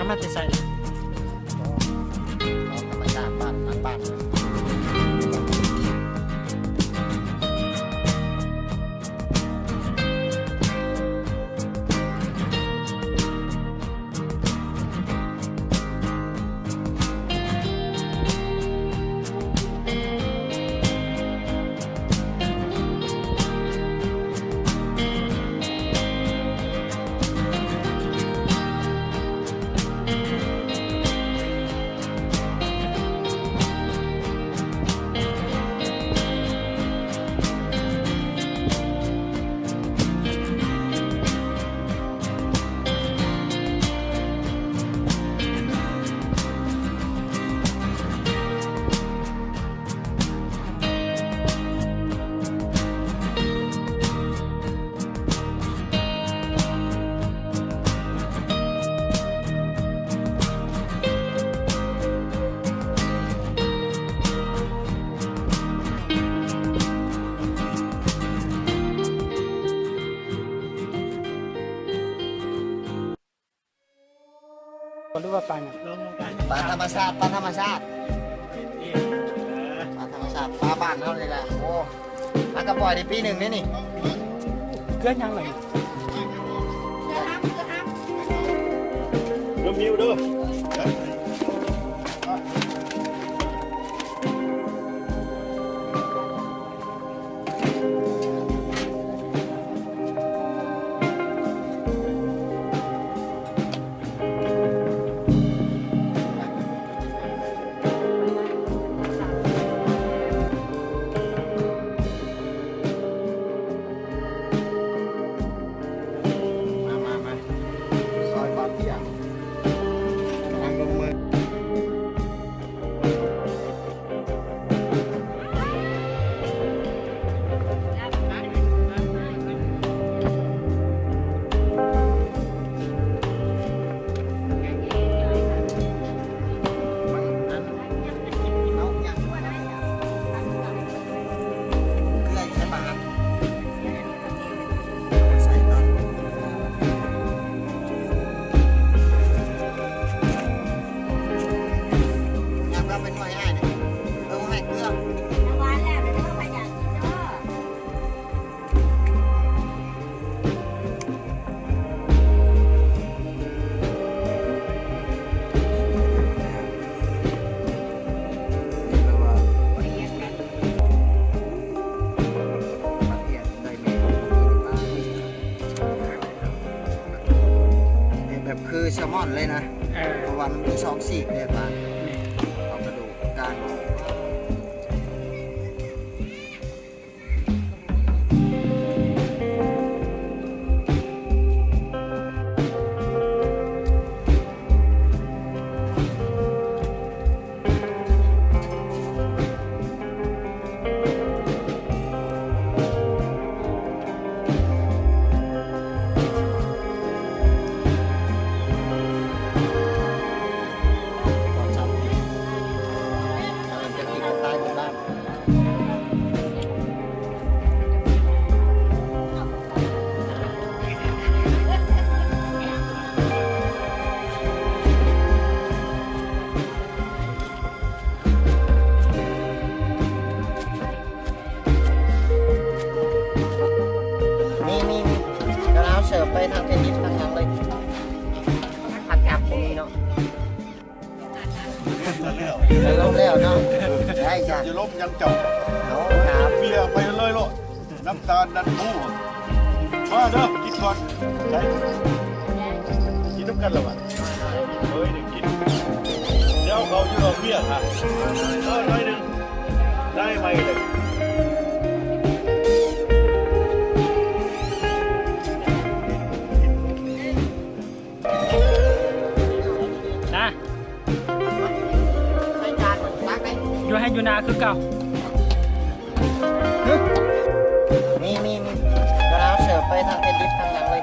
มาแต่ใส่เอาธรรมชาติบ้านทางบ้านรู้ว่าปลาเนี่ย ปลาธรรมชาติปลาธรรมชาติปลาธรรมชาติปลาบ้านเขาเลยแหละโอ้มันก็ปล่อยในปีหนึ่งนี่ เกลือยังเลย เริ่มมิวเด้อมาซอยปลาเปียกนั่งลงมือแบบคือแซลมอนเลยนะเพราะว่ามันมี2 สีกเลยปลาเอากระดูกกลางออกมีกระลาเสิร์ฟไปทางเทนนิสทางยังเลยผัดกับนี่เนาะลงแล้วเนาะได้จ้ะ จะล้มยังจับ เอาครับ เบียร์ไปเลยโลดน้ำตาลนันผู้มาเด้อกินก่อนได้กินน้ำกันแล้ววะเฮ้ยเดี๋ยวกินเดี๋ยวเขาอยู่เอาเบียร์ค่ะน้อยหนึ่งได้ไหมเลย นะ ใส่จานตักไป อยู่ให้อยู่นาคือเก่า มีกระลาเสิร์ฟไปทางเทนนิสทางยังเลย